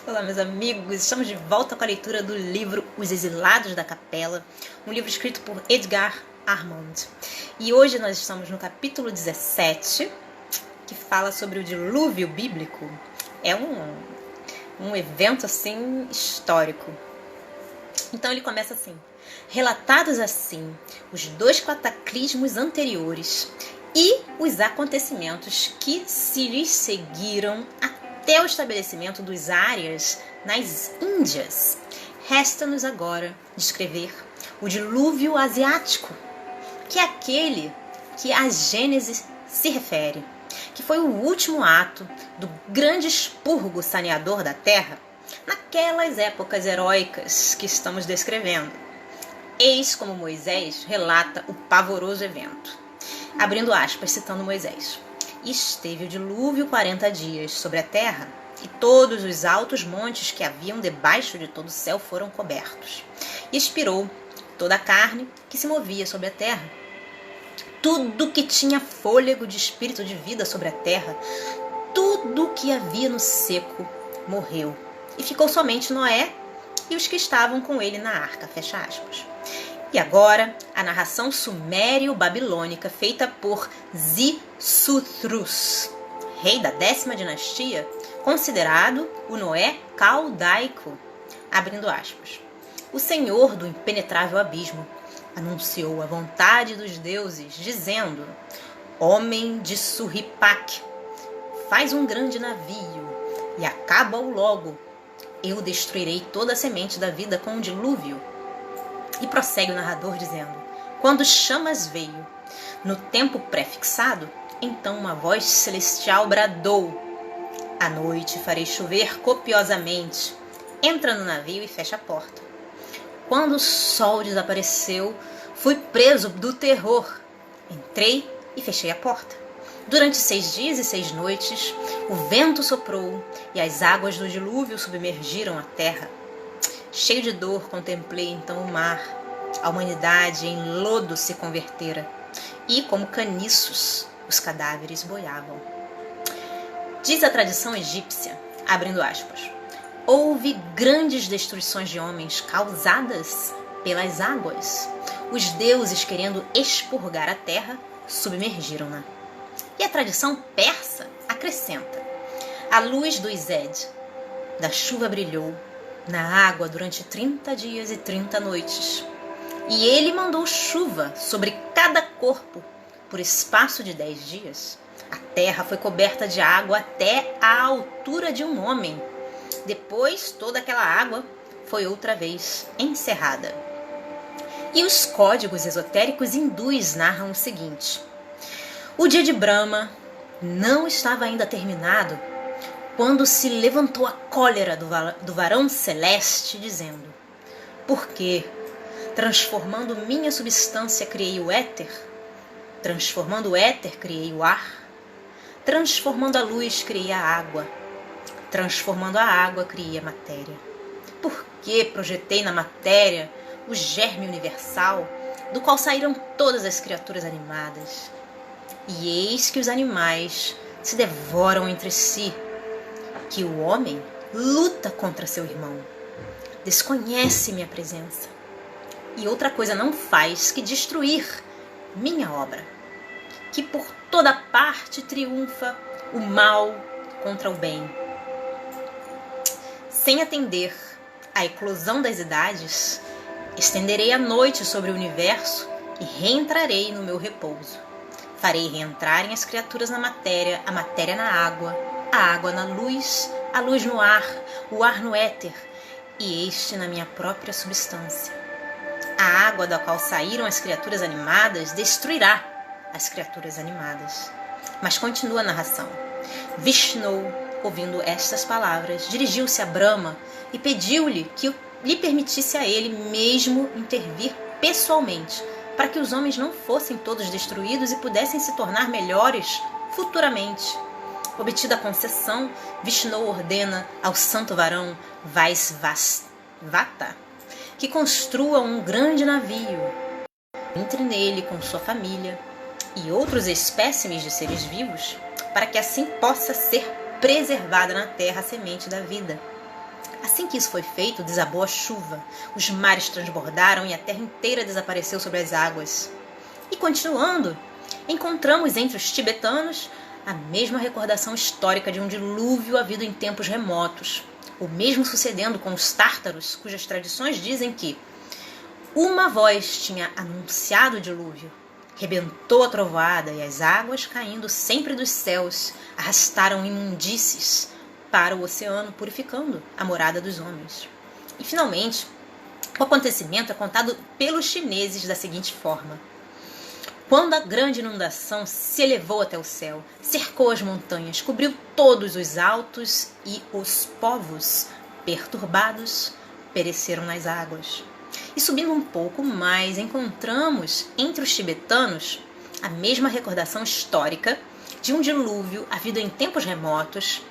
Olá, meus amigos, estamos de volta com a leitura do livro Os Exilados da Capela, um livro escrito por Edgar Armand. E hoje nós estamos no capítulo 17, que fala sobre o dilúvio bíblico. É um evento assim histórico. Então ele começa assim: relatados assim os dois cataclismos anteriores e os acontecimentos que se lhes seguiram até o estabelecimento dos Árias nas Índias, resta-nos agora descrever o dilúvio asiático, que é aquele que a Gênese se refere, que foi o último ato do grande expurgo saneador da terra naquelas épocas heróicas que estamos descrevendo. Eis como Moisés relata o pavoroso evento. Abrindo aspas, citando Moisés: esteve o dilúvio 40 dias sobre a terra, e todos os altos montes que haviam debaixo de todo o céu foram cobertos. E expirou toda a carne que se movia sobre a terra. Tudo que tinha fôlego de espírito de vida sobre a terra, tudo que havia no seco, morreu. E ficou somente Noé e os que estavam com ele na arca. Fecha aspas. E agora, a narração sumério-babilônica feita por Xisuthros, rei da 10ª dinastia, considerado o Noé caldaico. Abrindo aspas. O Senhor do impenetrável abismo anunciou a vontade dos deuses, dizendo: homem de Surripac, faz um grande navio e acaba-o logo. Eu destruirei toda a semente da vida com um dilúvio. E prossegue o narrador dizendo: quando chamas veio, no tempo prefixado, então uma voz celestial bradou: à noite farei chover copiosamente. Entra no navio e fecha a porta. Quando o sol desapareceu, fui preso do terror. Entrei e fechei a porta. Durante 6 dias e 6 noites, o vento soprou e as águas do dilúvio submergiram a terra. Cheio de dor, contemplei então o mar. A humanidade em lodo se convertera, e como caniços os cadáveres boiavam. Diz a tradição egípcia, abrindo aspas, houve grandes destruições de homens causadas pelas águas. Os deuses, querendo expurgar a terra, submergiram-na. E a tradição persa acrescenta: a luz do Ized, da chuva brilhou na água durante 30 dias e 30 noites. E ele mandou chuva sobre cada corpo por espaço de 10 dias. A terra foi coberta de água até a altura de um homem. Depois, toda aquela água foi outra vez encerrada. E os códigos esotéricos hindus narram o seguinte: o dia de Brahma não estava ainda terminado quando se levantou a cólera do varão celeste, dizendo: por quê? Transformando minha substância, criei o éter. Transformando o éter, criei o ar. Transformando a luz, criei a água. Transformando a água, criei a matéria. Por que projetei na matéria o germe universal, do qual saíram todas as criaturas animadas? E eis que os animais se devoram entre si, que o homem luta contra seu irmão, desconhece minha presença, e outra coisa não faz que destruir minha obra, que por toda parte triunfa o mal contra o bem. Sem atender à eclosão das idades, estenderei a noite sobre o universo e reentrarei no meu repouso. Farei reentrarem as criaturas na matéria, a matéria na água, a água na luz, a luz no ar, o ar no éter, e este na minha própria substância. A água da qual saíram as criaturas animadas destruirá as criaturas animadas. Mas continua a narração. Vishnu, ouvindo estas palavras, dirigiu-se a Brahma e pediu-lhe que lhe permitisse a ele mesmo intervir pessoalmente, para que os homens não fossem todos destruídos e pudessem se tornar melhores futuramente. Obtida a concessão, Vishnu ordena ao santo varão Vaisvata que construa um grande navio, entre nele com sua família e outros espécimes de seres vivos, para que assim possa ser preservada na terra a semente da vida. Assim que isso foi feito, desabou a chuva, os mares transbordaram e a terra inteira desapareceu sobre as águas. E continuando, encontramos entre os tibetanos a mesma recordação histórica de um dilúvio havido em tempos remotos, o mesmo sucedendo com os tártaros, cujas tradições dizem que uma voz tinha anunciado o dilúvio. Rebentou a trovoada e as águas, caindo sempre dos céus, arrastaram imundícies para o oceano, purificando a morada dos homens. E, finalmente, o acontecimento é contado pelos chineses da seguinte forma. Quando a grande inundação se elevou até o céu, cercou as montanhas, cobriu todos os altos e os povos, perturbados, pereceram nas águas. E subindo um pouco mais, encontramos entre os tibetanos a mesma recordação histórica de um dilúvio havido em tempos remotos,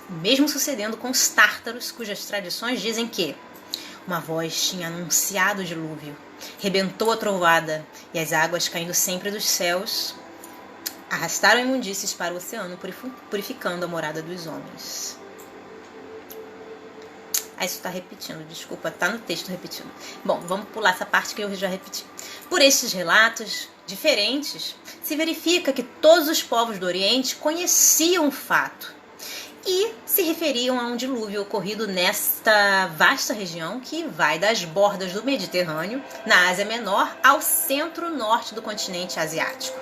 mesmo sucedendo com os tártaros, cujas tradições dizem que uma voz tinha anunciado o dilúvio, rebentou a trovoada e as águas caindo sempre dos céus arrastaram imundícies para o oceano, purificando a morada dos homens. Isso está repetindo, desculpa, está no texto repetindo. Bom, vamos pular essa parte que eu já repeti. Por estes relatos diferentes, se verifica que todos os povos do Oriente conheciam o fato e se referiam a um dilúvio ocorrido nesta vasta região que vai das bordas do Mediterrâneo, na Ásia Menor, ao centro-norte do continente asiático.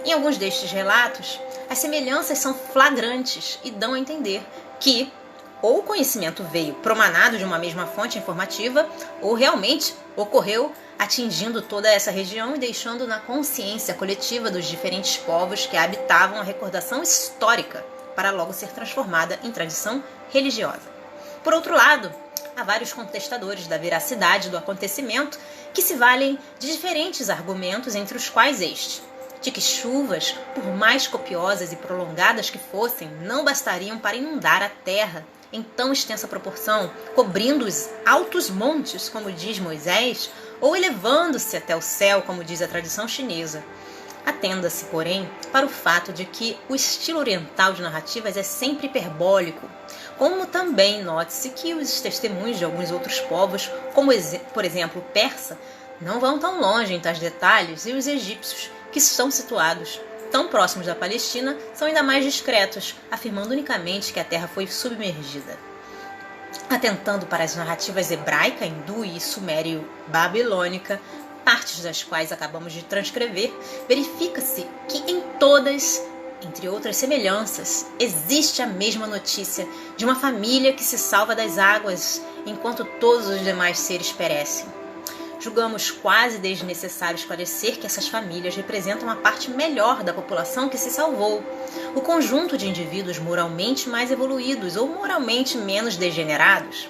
Em alguns destes relatos, as semelhanças são flagrantes e dão a entender que ou o conhecimento veio promanado de uma mesma fonte informativa, ou realmente ocorreu atingindo toda essa região e deixando na consciência coletiva dos diferentes povos que habitavam a recordação histórica, para logo ser transformada em tradição religiosa. Por outro lado, há vários contestadores da veracidade do acontecimento que se valem de diferentes argumentos, entre os quais este, de que chuvas, por mais copiosas e prolongadas que fossem, não bastariam para inundar a terra em tão extensa proporção, cobrindo os altos montes, como diz Moisés, ou elevando-se até o céu, como diz a tradição chinesa. Atenda-se, porém, para o fato de que o estilo oriental de narrativas é sempre hiperbólico, como também note-se que os testemunhos de alguns outros povos, como por exemplo o persa, não vão tão longe em tais detalhes, e os egípcios, que estão situados tão próximos da Palestina, são ainda mais discretos, afirmando unicamente que a terra foi submergida. Atentando para as narrativas hebraica, hindu e sumério-babilônica, partes das quais acabamos de transcrever, verifica-se que em todas, entre outras semelhanças, existe a mesma notícia de uma família que se salva das águas enquanto todos os demais seres perecem. Julgamos quase desnecessário esclarecer que essas famílias representam a parte melhor da população que se salvou, o conjunto de indivíduos moralmente mais evoluídos ou moralmente menos degenerados,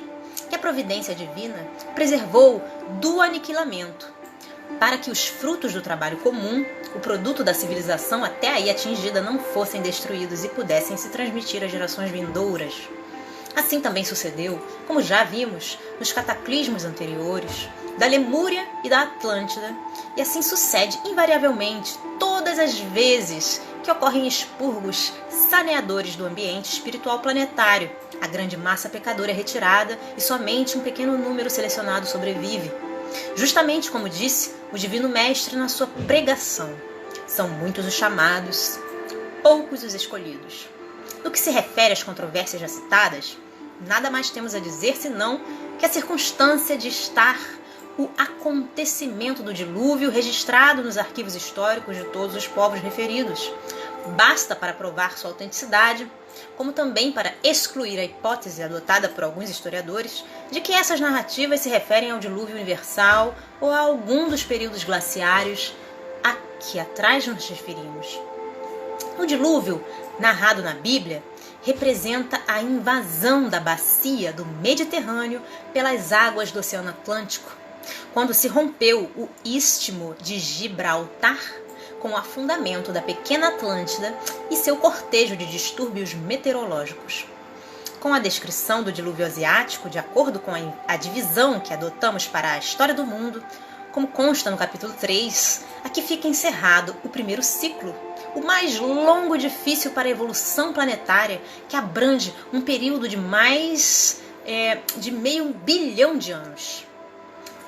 que a providência divina preservou do aniquilamento, para que os frutos do trabalho comum, o produto da civilização até aí atingida, não fossem destruídos e pudessem se transmitir às gerações vindouras. Assim também sucedeu, como já vimos, nos cataclismos anteriores, da Lemúria e da Atlântida, e assim sucede invariavelmente todas as vezes que ocorrem expurgos saneadores do ambiente espiritual planetário. A grande massa pecadora é retirada e somente um pequeno número selecionado sobrevive. Justamente como disse o Divino Mestre na sua pregação, são muitos os chamados, poucos os escolhidos. No que se refere às controvérsias já citadas, nada mais temos a dizer senão que a circunstância de estar o acontecimento do dilúvio registrado nos arquivos históricos de todos os povos referidos basta para provar sua autenticidade, como também para excluir a hipótese adotada por alguns historiadores de que essas narrativas se referem ao dilúvio universal ou a algum dos períodos glaciários a que atrás nos referimos. O dilúvio, narrado na Bíblia, representa a invasão da bacia do Mediterrâneo pelas águas do Oceano Atlântico, quando se rompeu o Istmo de Gibraltar com o afundamento da pequena Atlântida e seu cortejo de distúrbios meteorológicos. Com a descrição do dilúvio asiático, de acordo com a divisão que adotamos para a história do mundo, como consta no capítulo 3, aqui fica encerrado o primeiro ciclo, o mais longo e difícil para a evolução planetária, que abrange um período de mais de 500 bilhão de anos.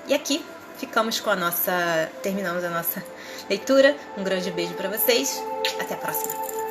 E aqui terminamos a nossa leitura. Um grande beijo para vocês. Até a próxima.